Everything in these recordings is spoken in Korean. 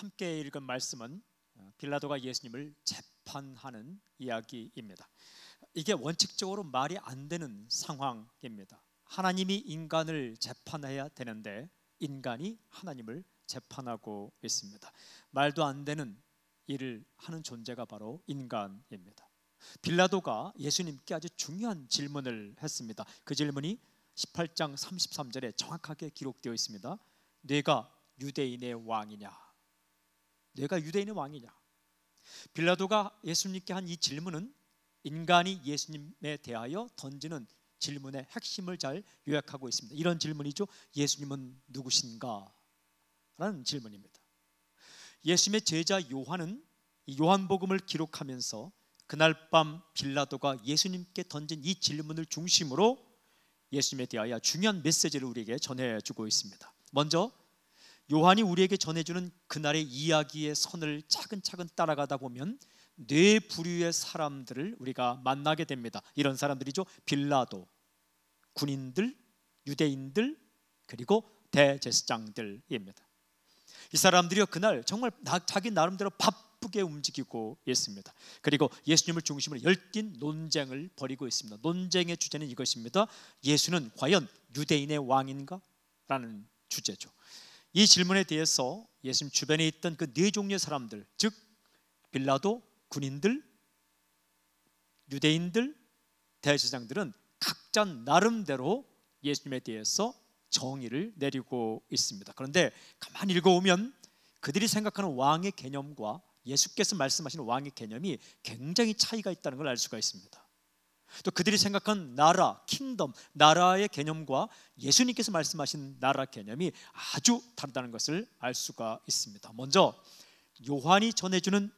함께 읽은 말씀은 빌라도가 예수님을 재판하는 이야기입니다. 이게 원칙적으로 말이 안 되는 상황입니다. 하나님이 인간을 재판해야 되는데 인간이 하나님을 재판하고 있습니다. 말도 안 되는 일을 하는 존재가 바로 인간입니다. 빌라도가 예수님께 아주 중요한 질문을 했습니다. 그 질문이 18장 33절에 정확하게 기록되어 있습니다. 네가 유대인의 왕이냐? 네가 유대인의 왕이냐? 빌라도가 예수님께 한 이 질문은 인간이 예수님에 대하여 던지는 질문의 핵심을 잘 요약하고 있습니다. 이런 질문이죠. 예수님은 누구신가? 라는 질문입니다. 예수님의 제자 요한은 이 요한복음을 기록하면서 그날 밤 빌라도가 예수님께 던진 이 질문을 중심으로 예수님에 대하여 중요한 메시지를 우리에게 전해주고 있습니다. 먼저 요한이 우리에게 전해주는 그날의 이야기의 선을 차근차근 따라가다 보면 네 부류의 사람들을 우리가 만나게 됩니다. 이런 사람들이죠. 빌라도, 군인들, 유대인들, 그리고 대제사장들입니다. 이 사람들이 그날 정말 자기 나름대로 바쁘게 움직이고 있습니다. 그리고 예수님을 중심으로 열띤 논쟁을 벌이고 있습니다. 논쟁의 주제는 이것입니다. 예수는 과연 유대인의 왕인가? 라는 주제죠. 이 질문에 대해서 예수님 주변에 있던 그 네 종류의 사람들, 즉 빌라도, 군인들, 유대인들, 대제사장들은 각자 나름대로 예수님에 대해서 정의를 내리고 있습니다. 그런데 가만히 읽어보면 그들이 생각하는 왕의 개념과 예수께서 말씀하시는 왕의 개념이 굉장히 차이가 있다는 걸 알 수가 있습니다. 또 그들이 생각한 나라, 킹덤, 나라의 개념과 예수님께서 말씀하신 나라 개념이 아주 다르다는 것을 알 수가 있습니다. 먼저 요한이 전해주는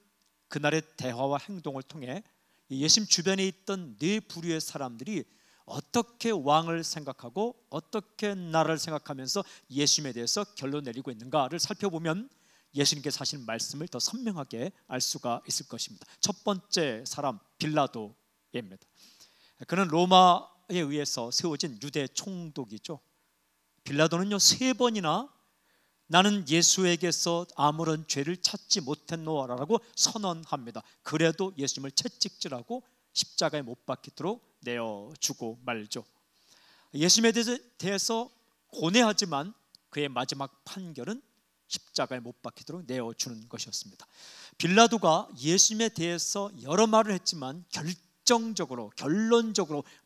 그날의 대화와 행동을 통해 예수님 주변에 있던 네 부류의 사람들이 어떻게 왕을 생각하고 어떻게 나라를 생각하면서 예수님에 대해서 결론 내리고 있는가를 살펴보면 예수님께서 하신 말씀을 더 선명하게 알 수가 있을 것입니다. 첫 번째 사람 빌라도입니다. 그는 로마에 의해서 세워진 유대 총독이죠. 빌라도는요 3번이나 나는 예수에게서 아무런 죄를 찾지 못했노라고 선언합니다. 그래도 예수님을 채찍질하고 십자가에 못 박히도록 내어주고 말죠. 예수님에 대해서 고뇌하지만 그의 마지막 판결은 십자가에 못 박히도록 내어주는 것이었습니다. 빌라도가 예수님에 대해서 여러 말을 했지만 결론적으로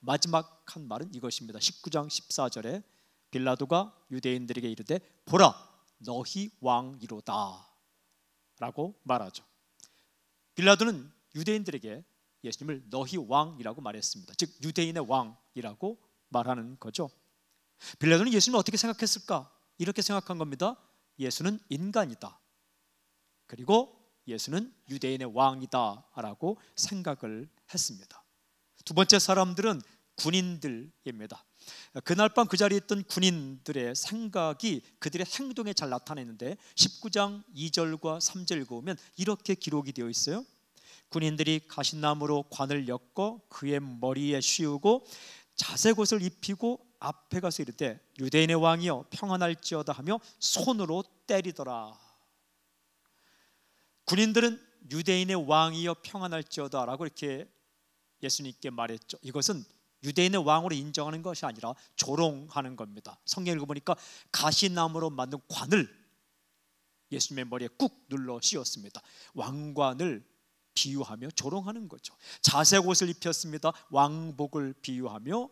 마지막 한 말은 이것입니다. 19장 14절에 빌라도가 유대인들에게 이르되 보라 너희 왕이로다 라고 말하죠. 빌라도는 유대인들에게 예수님을 너희 왕이라고 말했습니다. 즉 유대인의 왕이라고 말하는 거죠. 빌라도는 예수님을 어떻게 생각했을까? 이렇게 생각한 겁니다. 예수는 인간이다. 그리고 예수는 유대인의 왕이다 라고 생각을 했습니다. 두 번째 사람들은 군인들입니다. 그날 밤 그 자리에 있던 군인들의 생각이 그들의 행동에 잘 나타내는데 19장 2절과 3절 읽어보면 이렇게 기록이 되어 있어요. 군인들이 가시나무로 관을 엮어 그의 머리에 씌우고 자색옷을 입히고 앞에 가서 이르되 유대인의 왕이여 평안할지어다 하며 손으로 때리더라. 군인들은 유대인의 왕이여 평안할지어다 라고 이렇게 예수님께 말했죠. 이것은 유대인의 왕으로 인정하는 것이 아니라 조롱하는 겁니다. 성경 읽어보니까 가시나무로 만든 관을 예수님의 머리에 꾹 눌러 씌웠습니다. 왕관을 비유하며 조롱하는 거죠. 자색옷을 입혔습니다. 왕복을 비유하며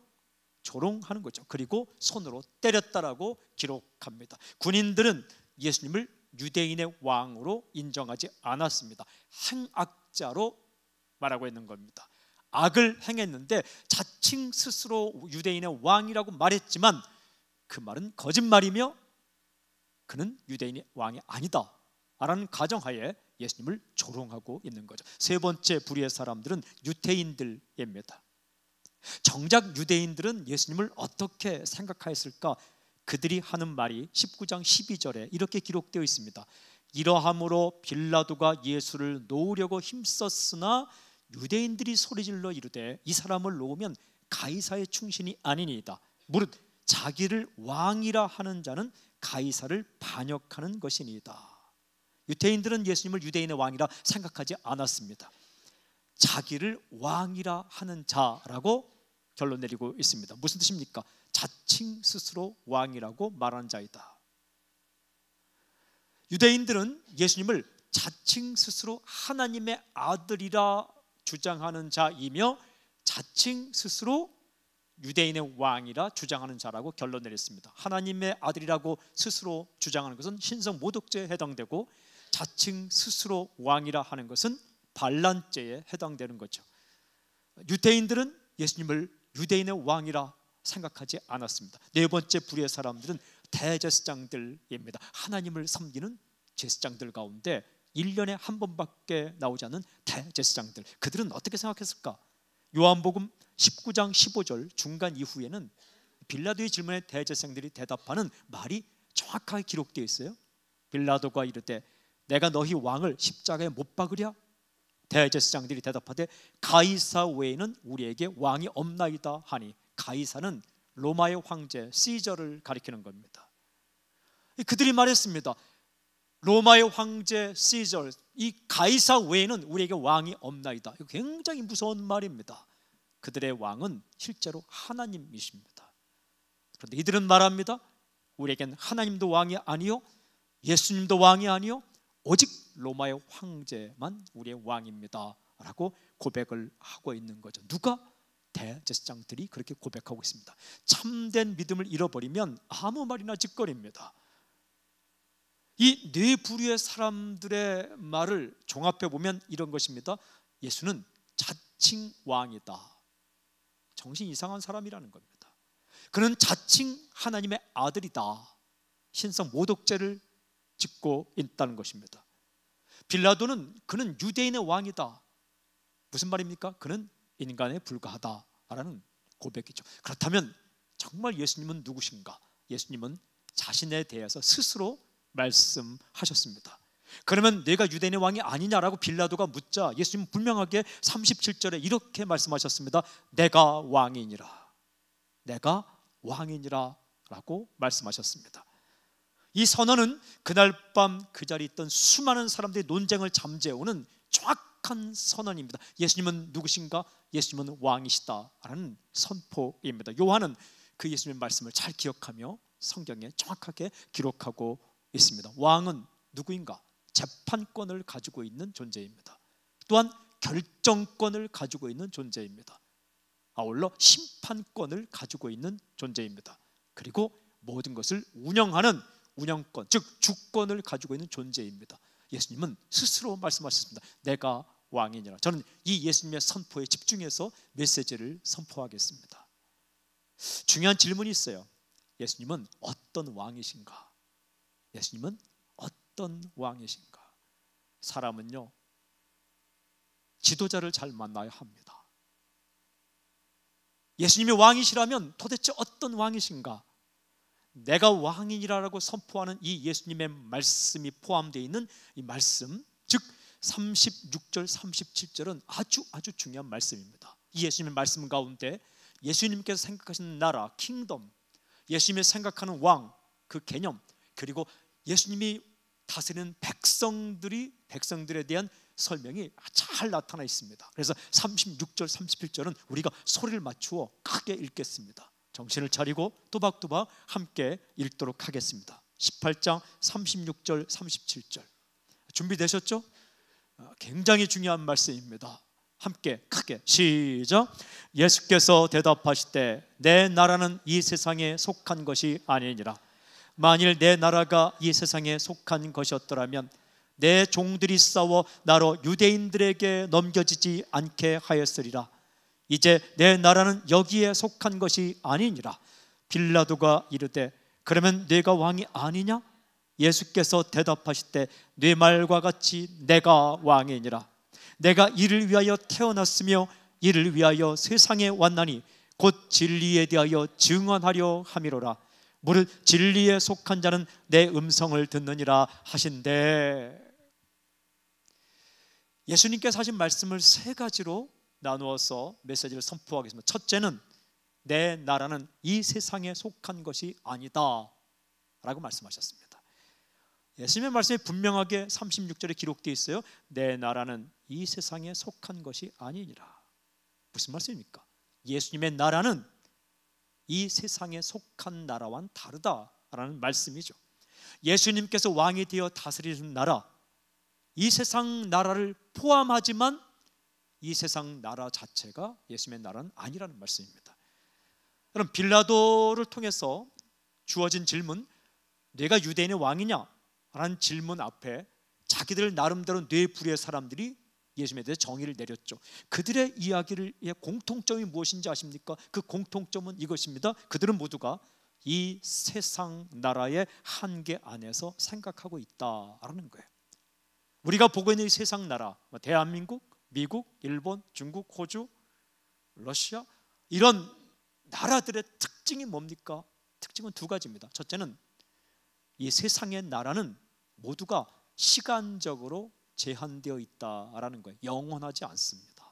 조롱하는 거죠. 그리고 손으로 때렸다라고 기록합니다. 군인들은 예수님을 유대인의 왕으로 인정하지 않았습니다. 행악자로 말하고 있는 겁니다. 악을 행했는데 자칭 스스로 유대인의 왕이라고 말했지만 그 말은 거짓말이며 그는 유대인의 왕이 아니다 라는 가정하에 예수님을 조롱하고 있는 거죠. 세 번째 부류의 사람들은 유대인들입니다. 정작 유대인들은 예수님을 어떻게 생각하였을까? 그들이 하는 말이 19장 12절에 이렇게 기록되어 있습니다. 이러함으로 빌라도가 예수를 놓으려고 힘썼으나 유대인들이 소리질러 이르되 이 사람을 놓으면 가이사의 충신이 아니니이다. 무릇 자기를 왕이라 하는 자는 가이사를 반역하는 것이니이다. 유대인들은 예수님을 유대인의 왕이라 생각하지 않았습니다. 자기를 왕이라 하는 자라고 결론 내리고 있습니다. 무슨 뜻입니까? 자칭 스스로 왕이라고 말하는 자이다. 유대인들은 예수님을 자칭 스스로 하나님의 아들이라 주장하는 자이며 자칭 스스로 유대인의 왕이라 주장하는 자라고 결론 내렸습니다. 하나님의 아들이라고 스스로 주장하는 것은 신성 모독죄에 해당되고 자칭 스스로 왕이라 하는 것은 반란죄에 해당되는 거죠. 유대인들은 예수님을 유대인의 왕이라 생각하지 않았습니다. 네 번째 부류의 사람들은 대제사장들입니다. 하나님을 섬기는 제사장들 가운데 1년에 한 번밖에 나오지 않는 대제사장들, 그들은 어떻게 생각했을까? 요한복음 19장 15절 중간 이후에는 빌라도의 질문에 대제사장들이 대답하는 말이 정확하게 기록되어 있어요. 빌라도가 이르되 내가 너희 왕을 십자가에 못 박으랴? 대제사장들이 대답하되 가이사 외에는 우리에게 왕이 없나이다 하니, 가이사는 로마의 황제 시저를 가리키는 겁니다. 그들이 말했습니다. 로마의 황제 시저, 이 가이사 외에는 우리에게 왕이 없나이다. 이거 굉장히 무서운 말입니다. 그들의 왕은 실제로 하나님이십니다. 그런데 이들은 말합니다. 우리에겐 하나님도 왕이 아니요 예수님도 왕이 아니요 오직 로마의 황제만 우리의 왕입니다 라고 고백을 하고 있는 거죠. 누가? 대제사장들이 그렇게 고백하고 있습니다. 참된 믿음을 잃어버리면 아무 말이나 짓거립니다. 이 네 부류의 사람들의 말을 종합해 보면 이런 것입니다. 예수는 자칭 왕이다. 정신 이상한 사람이라는 겁니다. 그는 자칭 하나님의 아들이다. 신성 모독죄를 짓고 있다는 것입니다. 빌라도는 그는 유대인의 왕이다. 무슨 말입니까? 그는 인간에 불과하다라는 고백이죠. 그렇다면 정말 예수님은 누구신가? 예수님은 자신에 대해서 스스로 말씀하셨습니다. 그러면 내가 유대인의 왕이 아니냐라고 빌라도가 묻자 예수님은 분명하게 37절에 이렇게 말씀하셨습니다. 내가 왕이니라. 내가 왕이니라 라고 말씀하셨습니다. 이 선언은 그날 밤 그 자리에 있던 수많은 사람들의 논쟁을 잠재우는 정확한 선언입니다. 예수님은 누구신가? 예수님은 왕이시다라는 선포입니다. 요한은 그 예수님의 말씀을 잘 기억하며 성경에 정확하게 기록하고 있습니다. 왕은 누구인가? 재판권을 가지고 있는 존재입니다. 또한 결정권을 가지고 있는 존재입니다. 아울러 심판권을 가지고 있는 존재입니다. 그리고 모든 것을 운영하는 운영권, 즉 주권을 가지고 있는 존재입니다. 예수님은 스스로 말씀하셨습니다. 내가 왕이니라. 저는 이 예수님의 선포에 집중해서 메시지를 선포하겠습니다. 중요한 질문이 있어요. 예수님은 어떤 왕이신가? 예수님은 어떤 왕이신가? 사람은요, 지도자를 잘 만나야 합니다. 예수님이 왕이시라면 도대체 어떤 왕이신가? 내가 왕이니라고 선포하는 이 예수님의 말씀이 포함되어 있는 이 말씀, 즉 36절 37절은 아주 중요한 말씀입니다. 이 예수님의 말씀 가운데 예수님께서 생각하시는 나라, 킹덤, 예수님이 생각하는 왕, 그 개념, 그리고 예수님이 다스리는 백성들에 대한 설명이 잘 나타나 있습니다. 그래서 36절 37절은 우리가 소리를 맞추어 크게 읽겠습니다. 정신을 차리고 또박또박 함께 읽도록 하겠습니다. 18장 36절 37절 준비되셨죠? 굉장히 중요한 말씀입니다. 함께 크게 시작. 예수께서 대답하시되 내 나라는 이 세상에 속한 것이 아니니라. 만일 내 나라가 이 세상에 속한 것이었더라면 내 종들이 싸워 나로 유대인들에게 넘겨지지 않게 하였으리라. 이제 내 나라는 여기에 속한 것이 아니니라. 빌라도가 이르되 그러면 네가 왕이 아니냐? 예수께서 대답하시되 네 말과 같이 내가 왕이니라. 내가 이를 위하여 태어났으며 이를 위하여 세상에 왔나니 곧 진리에 대하여 증언하려 함이로라. 무릇 진리에 속한 자는 내 음성을 듣느니라 하신대. 예수님께서 하신 말씀을 세 가지로 나누어서 메시지를 선포하겠습니다. 첫째는 내 나라는 이 세상에 속한 것이 아니다 라고 말씀하셨습니다. 예수님의 말씀에 분명하게 36절에 기록되어 있어요. 내 나라는 이 세상에 속한 것이 아니니라. 무슨 말씀입니까? 예수님의 나라는 이 세상에 속한 나라와는 다르다라는 말씀이죠. 예수님께서 왕이 되어 다스리는 나라, 이 세상 나라를 포함하지만 이 세상 나라 자체가 예수님의 나라는 아니라는 말씀입니다. 그럼 빌라도를 통해서 주어진 질문, 내가 유대인의 왕이냐? 라는 질문 앞에 자기들 나름대로 뇌부리의 사람들이 예수님에 대해 정의를 내렸죠. 그들의 이야기의 공통점이 무엇인지 아십니까? 그 공통점은 이것입니다. 그들은 모두가 이 세상 나라의 한계 안에서 생각하고 있다라는 거예요. 우리가 보고 있는 이 세상 나라, 대한민국, 미국, 일본, 중국, 호주, 러시아, 이런 나라들의 특징이 뭡니까? 특징은 두 가지입니다. 첫째는 이 세상의 나라는 모두가 시간적으로 제한되어 있다라는 거예요. 영원하지 않습니다.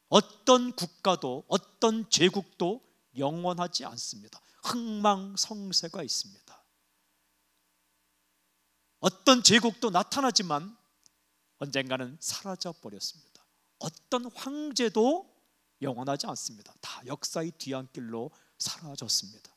어떤 국가도 어떤 제국도 영원하지 않습니다. 흥망성쇠가 있습니다. 어떤 제국도 나타나지만 언젠가는 사라져 버렸습니다. 어떤 황제도 영원하지 않습니다. 다 역사의 뒤안길로 사라졌습니다.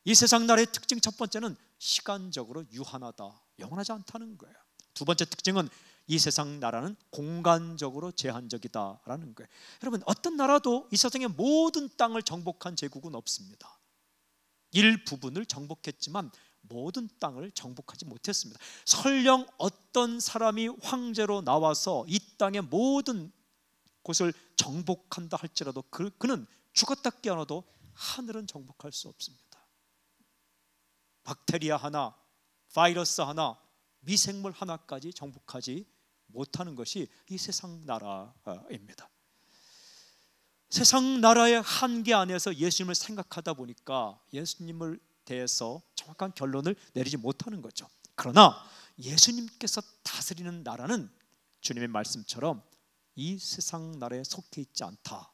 이 세상 나라의 특징 첫 번째는 시간적으로 유한하다, 영원하지 않다는 거예요. 두 번째 특징은 이 세상 나라는 공간적으로 제한적이다라는 거예요. 여러분, 어떤 나라도 이 세상의 모든 땅을 정복한 제국은 없습니다. 일부분을 정복했지만 모든 땅을 정복하지 못했습니다. 설령 어떤 사람이 황제로 나와서 이 땅의 모든 곳을 정복한다 할지라도 그는 죽었다 깨어나도 하늘은 정복할 수 없습니다. 박테리아 하나, 바이러스 하나, 미생물 하나까지 정복하지 못하는 것이 이 세상 나라입니다. 세상 나라의 한계 안에서 예수님을 생각하다 보니까 예수님을 대해서 정확한 결론을 내리지 못하는 거죠. 그러나 예수님께서 다스리는 나라는 주님의 말씀처럼 이 세상 나라에 속해 있지 않다.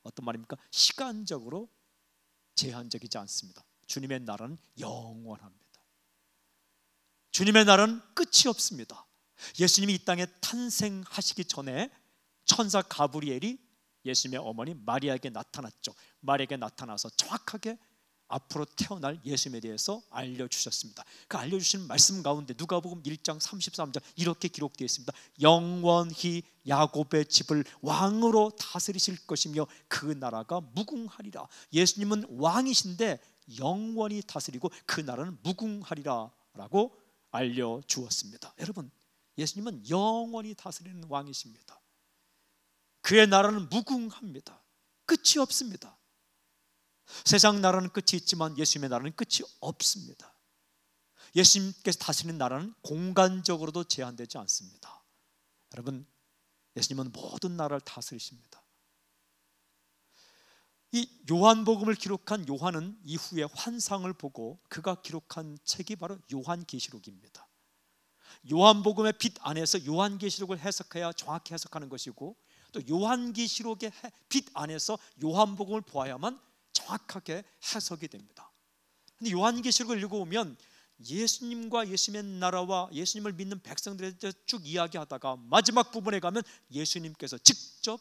어떤 말입니까? 시간적으로 제한적이지 않습니다. 주님의 나라는 영원합니다. 주님의 나라는 끝이 없습니다. 예수님이 이 땅에 탄생하시기 전에 천사 가브리엘이 예수님의 어머니 마리아에게 나타났죠. 마리아에게 나타나서 정확하게 앞으로 태어날 예수님에 대해서 알려주셨습니다. 그 알려주신 말씀 가운데 누가복음 1장 33절 이렇게 기록되어 있습니다. 영원히 야곱의 집을 왕으로 다스리실 것이며 그 나라가 무궁하리라. 예수님은 왕이신데 영원히 다스리고 그 나라는 무궁하리라 라고 알려주었습니다. 여러분, 예수님은 영원히 다스리는 왕이십니다. 그의 나라는 무궁합니다. 끝이 없습니다. 세상 나라는 끝이 있지만 예수님의 나라는 끝이 없습니다. 예수님께서 다스리는 나라는 공간적으로도 제한되지 않습니다. 여러분, 예수님은 모든 나라를 다스리십니다. 이 요한복음을 기록한 요한은 이후에 환상을 보고 그가 기록한 책이 바로 요한계시록입니다. 요한복음의 빛 안에서 요한계시록을 해석해야 정확히 해석하는 것이고, 또 요한계시록의 빛 안에서 요한복음을 보아야만 정확하게 해석이 됩니다. 근데 요한계시록을 읽어보면 예수님과 예수님의 나라와 예수님을 믿는 백성들에 대해서 쭉 이야기하다가 마지막 부분에 가면 예수님께서 직접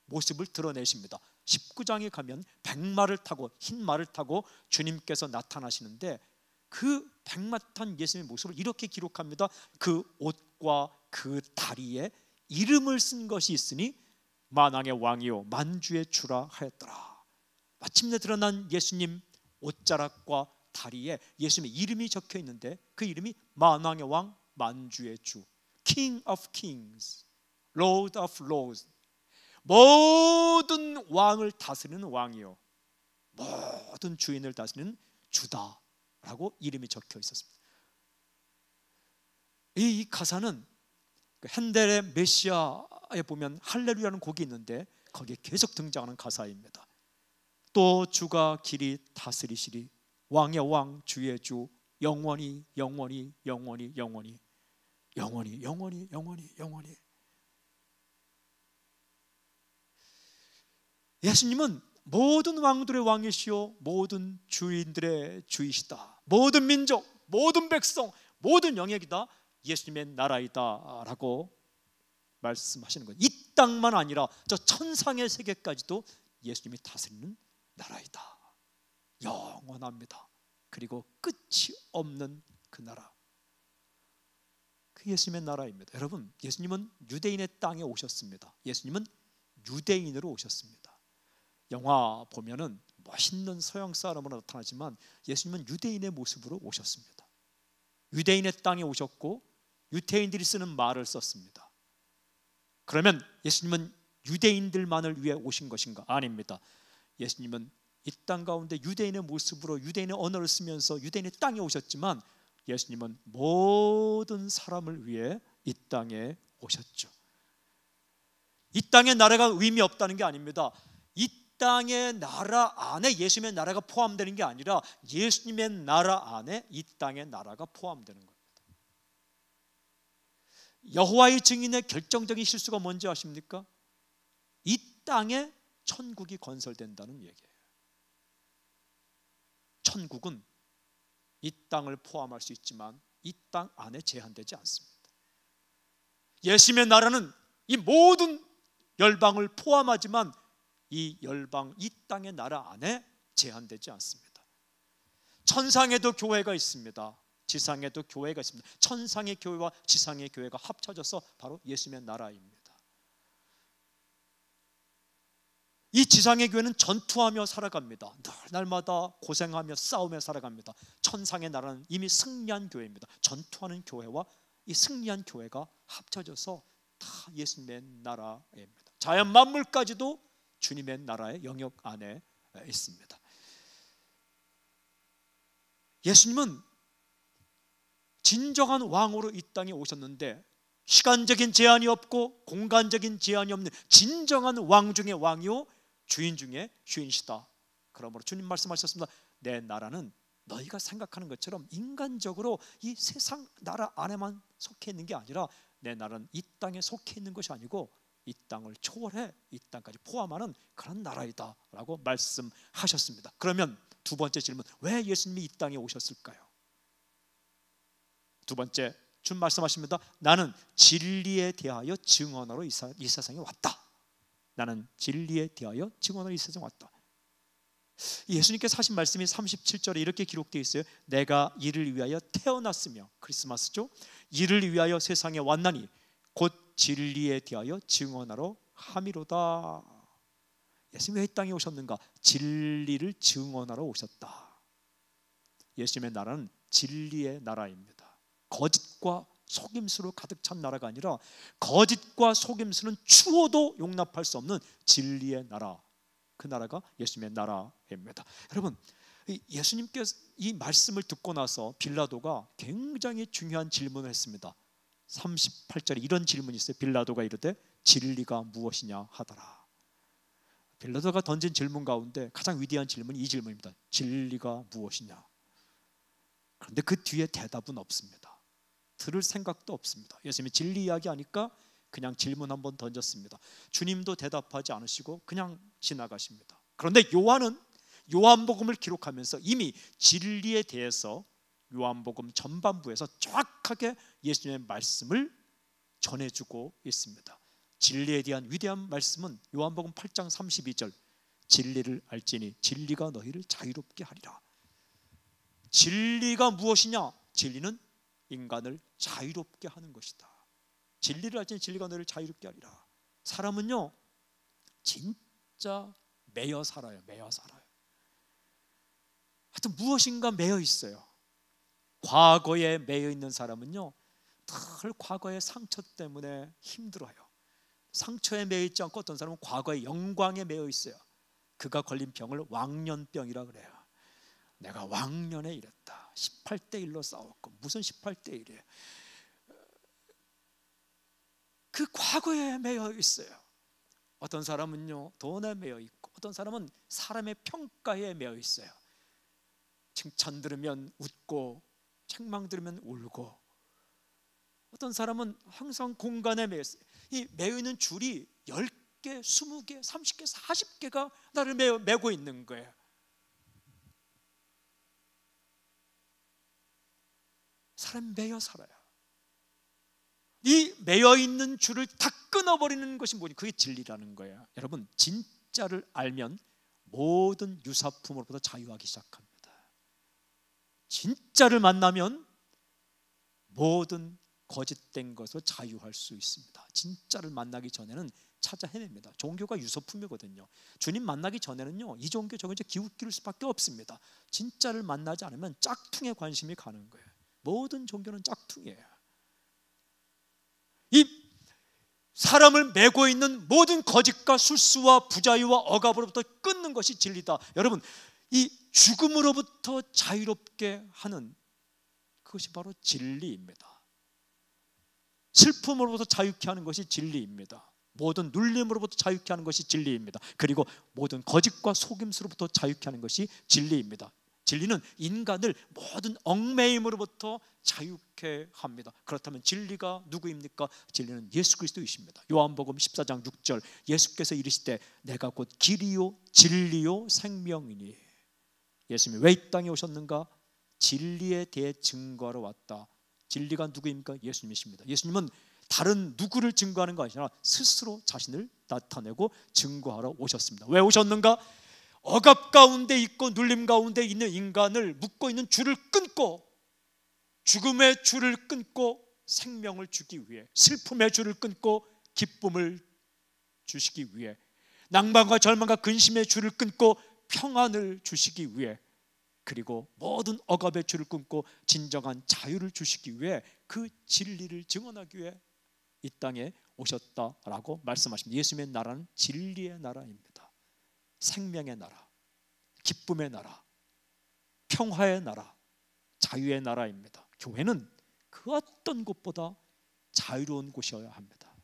모습을 드러내십니다. 19장에 가면 백마를 타고 흰 말을 타고 주님께서 나타나시는데 그 백마 탄 예수님의 모습을 이렇게 기록합니다. 그 옷과 그 다리에 이름을 쓴 것이 있으니 만왕의 왕이요 만주의 주라 하였더라. 마침내 드러난 예수님 옷자락과 다리에 예수님의 이름이 적혀 있는데 그 이름이 만왕의 왕 만주의 주, King of Kings, Lord of Lords, 모든 왕을 다스리는 왕이요 모든 주인을 다스리는 주다라고 이름이 적혀 있었습니다. 이 가사는 핸델의 메시아에 보면 할렐루야라는 곡이 있는데 거기에 계속 등장하는 가사입니다. 또 주가 길이 다스리시리 왕의 왕 주의 주 영원히 영원히 영원히 영원히 영원히 영원히 영원히 영원히. 예수님은 모든 왕들의 왕이시요 모든 주인들의 주이시다. 모든 민족, 모든 백성, 모든 영역이 다 예수님의 나라이다 라고 말씀하시는 거예요. 이 땅만 아니라 저 천상의 세계까지도 예수님이 다스리는 나라이다. 영원합니다. 그리고 끝이 없는 그 나라, 그 예수님의 나라입니다. 여러분, 예수님은 유대인의 땅에 오셨습니다. 예수님은 유대인으로 오셨습니다. 영화 보면은 멋있는 서양 사람으로 나타나지만 예수님은 유대인의 모습으로 오셨습니다. 유대인의 땅에 오셨고 유대인들이 쓰는 말을 썼습니다. 그러면 예수님은 유대인들만을 위해 오신 것인가? 아닙니다. 예수님은 이 땅 가운데 유대인의 모습으로 유대인의 언어를 쓰면서 유대인의 땅에 오셨지만 예수님은 모든 사람을 위해 이 땅에 오셨죠. 이 땅의 나라가 의미 없다는 게 아닙니다. 이 땅의 나라 안에 예수님의 나라가 포함되는 게 아니라 예수님의 나라 안에 이 땅의 나라가 포함되는 겁니다. 여호와의 증인의 결정적인 실수가 뭔지 아십니까? 이 땅에 천국이 건설된다는 얘기예요. 천국은 이 땅을 포함할 수 있지만 이 땅 안에 제한되지 않습니다. 예수님의 나라는 이 모든 열방을 포함하지만 이 열방, 이 땅의 나라 안에 제한되지 않습니다. 천상에도 교회가 있습니다. 지상에도 교회가 있습니다. 천상의 교회와 지상의 교회가 합쳐져서 바로 예수님의 나라입니다. 이 지상의 교회는 전투하며 살아갑니다. 늘 날마다 고생하며 싸우며 살아갑니다. 천상의 나라는 이미 승리한 교회입니다. 전투하는 교회와 이 승리한 교회가 합쳐져서 다 예수님의 나라입니다. 자연 만물까지도 주님의 나라의 영역 안에 있습니다. 예수님은 진정한 왕으로 이 땅에 오셨는데 시간적인 제한이 없고 공간적인 제한이 없는 진정한 왕 중의 왕이요 주인 중에 주인이시다. 그러므로 주님 말씀하셨습니다. 내 나라는 너희가 생각하는 것처럼 인간적으로 이 세상 나라 안에만 속해 있는 게 아니라 내 나라는 이 땅에 속해 있는 것이 아니고 이 땅을 초월해 이 땅까지 포함하는 그런 나라이다 라고 말씀하셨습니다. 그러면 두 번째 질문, 왜 예수님이 이 땅에 오셨을까요? 두 번째, 주님 말씀하십니다. 나는 진리에 대하여 증언하러 이 세상에 왔다. 나는 진리에 대하여 증언하러 이 세상에 왔다. 예수님께서 하신 말씀이 37절에 이렇게 기록되어 있어요. 내가 이를 위하여 태어났으며, 크리스마스죠. 이를 위하여 세상에 왔나니 곧 진리에 대하여 증언하러 함이로다. 예수님이 왜 이 땅에 오셨는가? 진리를 증언하러 오셨다. 예수님의 나라는 진리의 나라입니다. 거짓과 속임수로 가득 찬 나라가 아니라 거짓과 속임수는 추호도 용납할 수 없는 진리의 나라, 그 나라가 예수님의 나라입니다. 여러분, 예수님께서 이 말씀을 듣고 나서 빌라도가 굉장히 중요한 질문을 했습니다. 38절에 이런 질문이 있어요. 빌라도가 이르되 진리가 무엇이냐 하더라. 빌라도가 던진 질문 가운데 가장 위대한 질문이 이 질문입니다. 진리가 무엇이냐. 그런데 그 뒤에 대답은 없습니다. 들을 생각도 없습니다. 예수님이 진리 이야기하니까 그냥 질문 한번 던졌습니다. 주님도 대답하지 않으시고 그냥 지나가십니다. 그런데 요한은 요한복음을 기록하면서 이미 진리에 대해서 요한복음 전반부에서 정확하게 예수님의 말씀을 전해주고 있습니다. 진리에 대한 위대한 말씀은 요한복음 8장 32절, 진리를 알지니 진리가 너희를 자유롭게 하리라. 진리가 무엇이냐? 진리는 인간을 자유롭게 하는 것이다. 진리를 알지니 진리가 너희를 자유롭게 하리라. 사람은요 진짜 매여 살아요. 매여 살아요. 하여튼 무엇인가 매여 있어요. 과거에 매여 있는 사람은요 늘 과거의 상처 때문에 힘들어요. 상처에 매여 있지 않고 어떤 사람은 과거의 영광에 매여 있어요. 그가 걸린 병을 왕년병이라 그래요. 내가 왕년에 이랬다. 18대 1로 싸웠고 무슨 18대 1이에요. 그 과거에 매여 있어요. 어떤 사람은요 돈에 매여 있고 어떤 사람은 사람의 평가에 매여 있어요. 칭찬 들으면 웃고 책망 들으면 울고, 어떤 사람은 항상 공간에 매여 있어요. 이 매여 있는 줄이 10개, 20개, 30개, 40개가 나를 매고 있는 거예요. 사람 매여 살아요. 이 매여 있는 줄을 다 끊어버리는 것이 뭐니? 그게 진리라는 거예요. 여러분, 진짜를 알면 모든 유사품으로부터 자유하기 시작합니다. 진짜를 만나면 모든 거짓된 것을 자유할 수 있습니다. 진짜를 만나기 전에는 찾아 헤맵니다. 종교가 유소품이거든요. 주님 만나기 전에는요, 이 종교 저거 이제 기웃기울 수밖에 없습니다. 진짜를 만나지 않으면 짝퉁에 관심이 가는 거예요. 모든 종교는 짝퉁이에요. 이 사람을 메고 있는 모든 거짓과 술수와 부자유와 억압으로부터 끊는 것이 진리다. 여러분, 이 죽음으로부터 자유롭게 하는 그것이 바로 진리입니다. 슬픔으로부터 자유케 하는 것이 진리입니다. 모든 눌림으로부터 자유케 하는 것이 진리입니다. 그리고 모든 거짓과 속임수로부터 자유케 하는 것이 진리입니다. 진리는 인간을 모든 얽매임으로부터 자유케 합니다. 그렇다면 진리가 누구입니까? 진리는 예수 그리스도이십니다. 요한복음 14장 6절, 예수께서 이르시되 내가 곧 길이요 진리요 생명이니. 예수님이 왜 이 땅에 오셨는가? 진리에 대해 증거하러 왔다. 진리가 누구입니까? 예수님이십니다. 예수님은 다른 누구를 증거하는 것이 아니라 스스로 자신을 나타내고 증거하러 오셨습니다. 왜 오셨는가? 억압 가운데 있고 눌림 가운데 있는 인간을 묶고 있는 줄을 끊고, 죽음의 줄을 끊고 생명을 주기 위해, 슬픔의 줄을 끊고 기쁨을 주시기 위해, 낭만과 절망과 근심의 줄을 끊고 평안을 주시기 위해, 그리고 모든 억압의 줄을 끊고 진정한 자유를 주시기 위해 그 진리를 증언하기 위해 이 땅에 오셨다라고 말씀하십니다. 예수님의 나라는 진리의 나라입니다. 생명의 나라, 기쁨의 나라, 평화의 나라, 자유의 나라입니다. 교회는 그 어떤 곳보다 자유로운 곳이어야 합니다.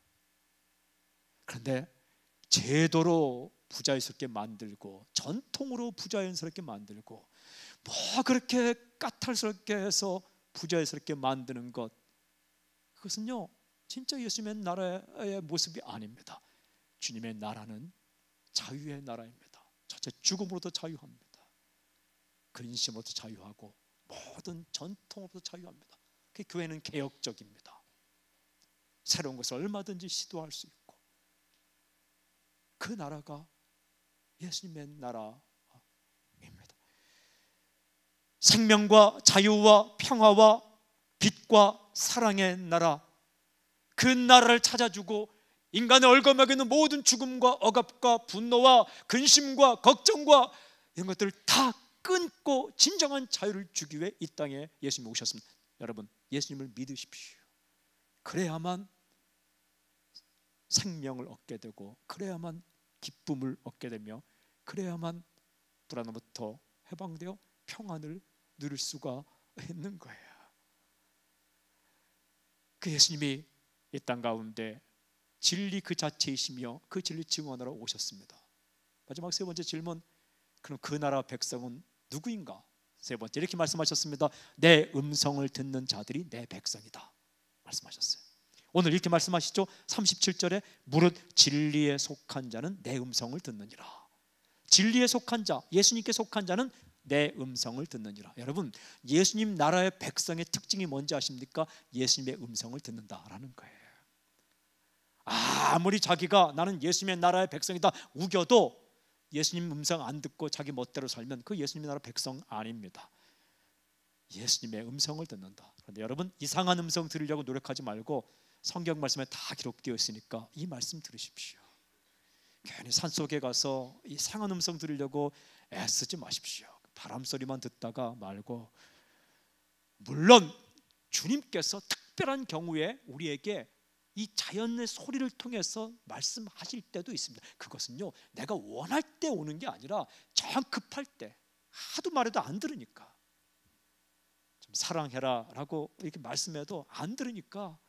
그런데 제도로 부자연스럽게 만들고 전통으로 부자연스럽게 만들고 뭐 그렇게 까탈스럽게 해서 부자연스럽게 만드는 것, 그것은요 진짜 예수님의 나라의 모습이 아닙니다. 주님의 나라는 자유의 나라입니다. 첫째, 죽음으로부터 자유합니다. 근심으로부터 자유하고 모든 전통으로부터 자유합니다. 그 교회는 개혁적입니다. 새로운 것을 얼마든지 시도할 수 있고, 그 나라가 예수님의 나라입니다. 생명과 자유와 평화와 빛과 사랑의 나라, 그 나라를 찾아주고 인간의 얼거먹에 있는 모든 죽음과 억압과 분노와 근심과 걱정과 이런 것들을 다 끊고 진정한 자유를 주기 위해 이 땅에 예수님이 오셨습니다. 여러분, 예수님을 믿으십시오. 그래야만 생명을 얻게 되고, 그래야만 기쁨을 얻게 되며, 그래야만 불안함부터 해방되어 평안을 누릴 수가 있는 거예요. 그 예수님이 이 땅 가운데 진리 그 자체이시며 그 진리 증언하러 오셨습니다. 마지막 세 번째 질문, 그럼 그 나라 백성은 누구인가? 세 번째 이렇게 말씀하셨습니다. 내 음성을 듣는 자들이 내 백성이다 말씀하셨어요. 오늘 이렇게 말씀하시죠. 37절에 무릇 진리에 속한 자는 내 음성을 듣느니라. 진리에 속한 자, 예수님께 속한 자는 내 음성을 듣느니라. 여러분, 예수님 나라의 백성의 특징이 뭔지 아십니까? 예수님의 음성을 듣는다라는 거예요. 아무리 자기가 나는 예수님의 나라의 백성이다 우겨도 예수님 음성 안 듣고 자기 멋대로 살면 그 예수님의 나라 백성 아닙니다. 예수님의 음성을 듣는다. 그런데 여러분, 이상한 음성 들으려고 노력하지 말고 성경 말씀에 다 기록되어 있으니까 이 말씀 들으십시오. 괜히 산속에 가서 이상한 음성 들으려고 애쓰지 마십시오. 바람 소리만 듣다가 말고, 물론 주님께서 특별한 경우에 우리에게 이 자연의 소리를 통해서 말씀하실 때도 있습니다. 그것은요 내가 원할 때 오는 게 아니라 정 급할 때, 하도 말해도 안 들으니까, 좀 사랑해라 라고 이렇게 말씀해도 안 들으니까,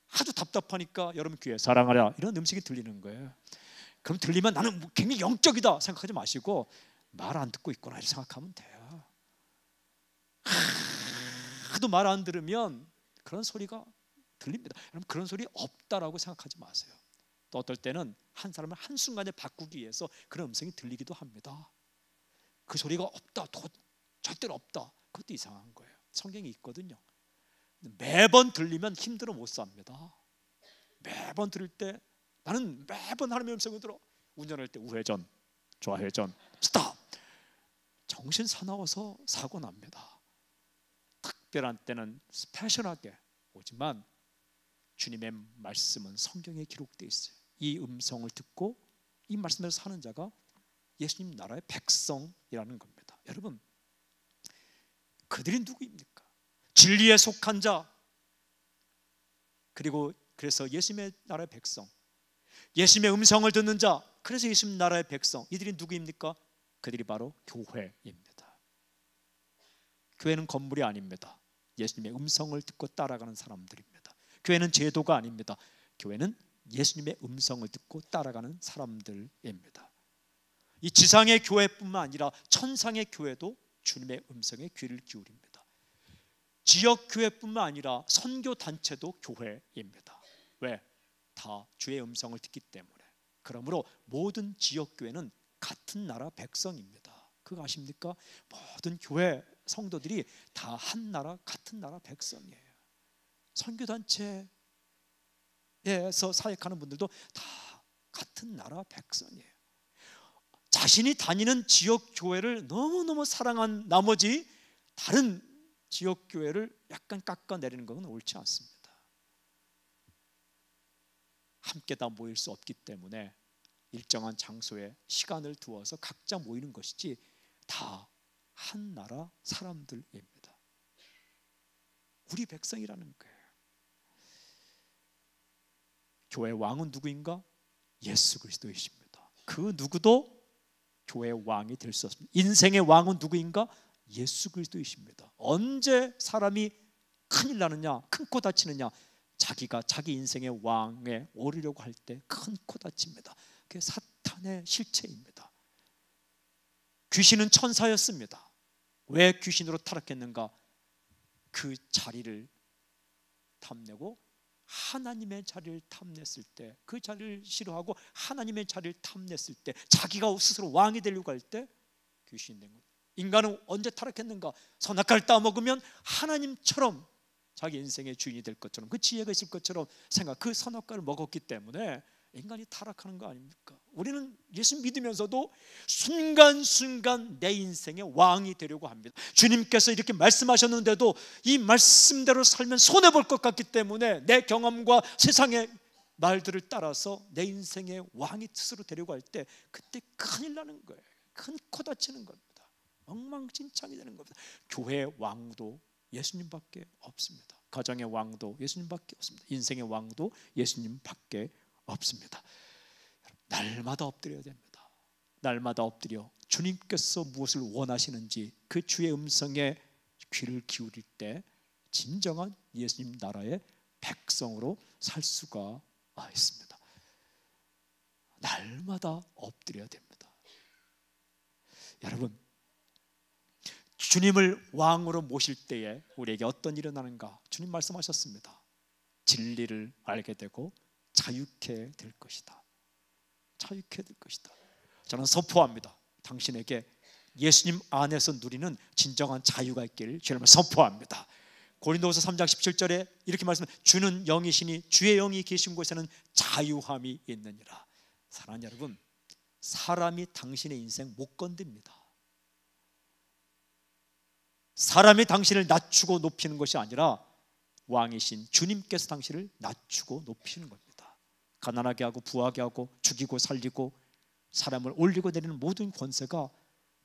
하도 답답하니까 여러분 귀에 사랑하라 이런 음식이 들리는 거예요. 그럼 들리면 나는 굉장히 영적이다 생각하지 마시고 말 안 듣고 있구나 이렇게 생각하면 돼요. 하도 말 안 들으면 그런 소리가 들립니다. 여러분, 그런 소리 없다라고 생각하지 마세요. 또 어떨 때는 한 사람을 한순간에 바꾸기 위해서 그런 음성이 들리기도 합니다. 그 소리가 없다, 절대로 없다, 그것도 이상한 거예요. 성경이 있거든요. 매번 들리면 힘들어 못 삽니다. 매번 들을 때 나는 매번 하나님의 음성을 들어. 운전할 때 우회전, 좌회전, 스탑. 정신 사나워서 사고 납니다. 특별한 때는 스페셜하게 오지만 주님의 말씀은 성경에 기록되어 있어요. 이 음성을 듣고 이 말씀대로 사는 자가 예수님 나라의 백성이라는 겁니다. 여러분, 그들이 누구입니까? 진리에 속한 자, 그리고 그래서 예수님의 나라의 백성, 예수님의 음성을 듣는 자, 그래서 예수님 나라의 백성, 이들이 누구입니까? 그들이 바로 교회입니다. 교회는 건물이 아닙니다. 예수님의 음성을 듣고 따라가는 사람들입니다. 교회는 제도가 아닙니다. 교회는 예수님의 음성을 듣고 따라가는 사람들입니다. 이 지상의 교회뿐만 아니라 천상의 교회도 주님의 음성에 귀를 기울입니다. 지역 교회뿐만 아니라 선교 단체도 교회입니다. 왜? 다 주의 음성을 듣기 때문에. 그러므로 모든 지역 교회는 같은 나라 백성입니다. 그거 아십니까? 모든 교회 성도들이 다 한 나라 같은 나라 백성이에요. 선교 단체에서 사역하는 분들도 다 같은 나라 백성이에요. 자신이 다니는 지역 교회를 너무너무 사랑한 나머지 다른 지역 교회를 약간 깎아내리는 것은 옳지 않습니다. 함께 다 모일 수 없기 때문에 일정한 장소에 시간을 두어서 각자 모이는 것이지 다 한 나라 사람들입니다. 우리 백성이라는 거예요. 교회 왕은 누구인가? 예수 그리스도이십니다. 그 누구도 교회의 왕이 될 수 없습니다. 인생의 왕은 누구인가? 예수 그리스도이십니다. 언제 사람이 큰일 나느냐, 큰 코 다치느냐? 자기가 자기 인생의 왕에 오르려고 할 때 큰 코 다칩니다. 그게 사탄의 실체입니다. 귀신은 천사였습니다. 왜 귀신으로 타락했는가? 그 자리를 탐내고 하나님의 자리를 탐냈을 때, 그 자리를 싫어하고 하나님의 자리를 탐냈을 때, 자기가 스스로 왕이 되려고 할 때 귀신이 된 거예요. 인간은 언제 타락했는가? 선악과를 따먹으면 하나님처럼 자기 인생의 주인이 될 것처럼, 그 지혜가 있을 것처럼 생각, 그 선악과를 먹었기 때문에 인간이 타락하는 거 아닙니까? 우리는 예수 믿으면서도 순간순간 내 인생의 왕이 되려고 합니다. 주님께서 이렇게 말씀하셨는데도 이 말씀대로 살면 손해볼 것 같기 때문에 내 경험과 세상의 말들을 따라서 내 인생의 왕이 스스로 되려고 할 때 그때 큰일 나는 거예요. 큰 코 다치는 겁니다. 엉망진창이 되는 겁니다. 교회의 왕도 예수님밖에 없습니다. 가정의 왕도 예수님밖에 없습니다. 인생의 왕도 예수님밖에 없습니다. 날마다 엎드려야 됩니다. 날마다 엎드려 주님께서 무엇을 원하시는지 그 주의 음성에 귀를 기울일 때 진정한 예수님 나라의 백성으로 살 수가 있습니다. 날마다 엎드려야 됩니다. 여러분, 주님을 왕으로 모실 때에 우리에게 어떤 일이 일어나는가? 주님 말씀하셨습니다. 진리를 알게 되고 자유케 될 것이다. 자유케 될 것이다. 저는 선포합니다. 당신에게 예수님 안에서 누리는 진정한 자유가 있기를 주님을 선포합니다. 고린도후서 3장 17절에 이렇게 말씀합니다. 주는 영이시니 주의 영이 계신 곳에는 자유함이 있느니라. 사랑하는 여러분, 사람이 당신의 인생 못 건듭니다. 사람이 당신을 낮추고 높이는 것이 아니라 왕이신 주님께서 당신을 낮추고 높이는 겁니다. 가난하게 하고 부하게 하고 죽이고 살리고 사람을 올리고 내리는 모든 권세가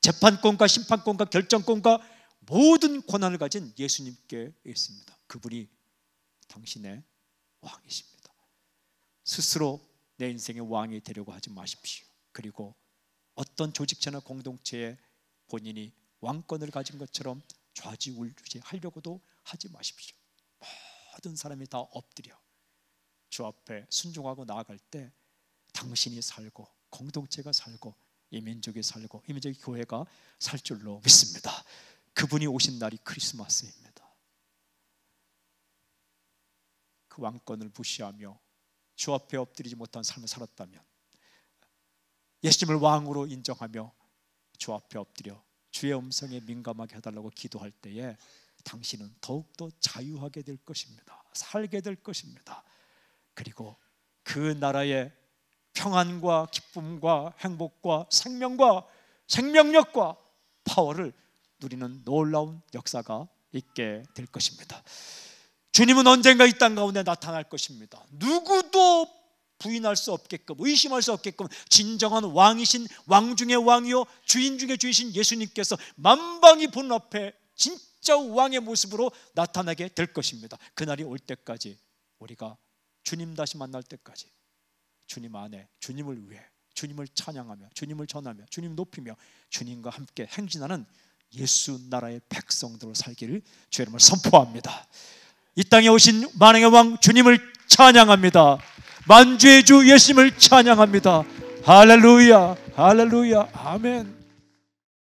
재판권과 심판권과 결정권과 모든 권한을 가진 예수님께 있습니다. 그분이 당신의 왕이십니다. 스스로 내 인생의 왕이 되려고 하지 마십시오. 그리고 어떤 조직체나 공동체에 본인이 왕권을 가진 것처럼 좌지우지 하려고도 하지 마십시오. 모든 사람이 다 엎드려 주 앞에 순종하고 나아갈 때 당신이 살고 공동체가 살고 이 민족이 살고 이 민족의 교회가 살 줄로 믿습니다. 그분이 오신 날이 크리스마스입니다. 그 왕권을 무시하며 주 앞에 엎드리지 못한 삶을 살았다면, 예수님을 왕으로 인정하며 주 앞에 엎드려 주의 음성에 민감하게 해달라고 기도할 때에 당신은 더욱더 자유하게 될 것입니다. 살게 될 것입니다. 그리고 그 나라의 평안과 기쁨과 행복과 생명과 생명력과 파워를 누리는 놀라운 역사가 있게 될 것입니다. 주님은 언젠가 이 땅 가운데 나타날 것입니다. 누구도 부인할 수 없게끔, 의심할 수 없게끔 진정한 왕이신 왕 중의 왕이요 주인 중의 주이신 예수님께서 만방이 보는 앞에 진짜 왕의 모습으로 나타나게 될 것입니다. 그날이 올 때까지 우리가 주님 다시 만날 때까지 주님 안에, 주님을 위해, 주님을 찬양하며, 주님을 전하며, 주님 높이며 주님과 함께 행진하는 예수 나라의 백성들로 살기를 주의 이름으로 선포합니다. 이 땅에 오신 만왕의 왕 주님을 찬양합니다. 만주의 주 예수님을 찬양합니다. 할렐루야, 할렐루야, 아멘.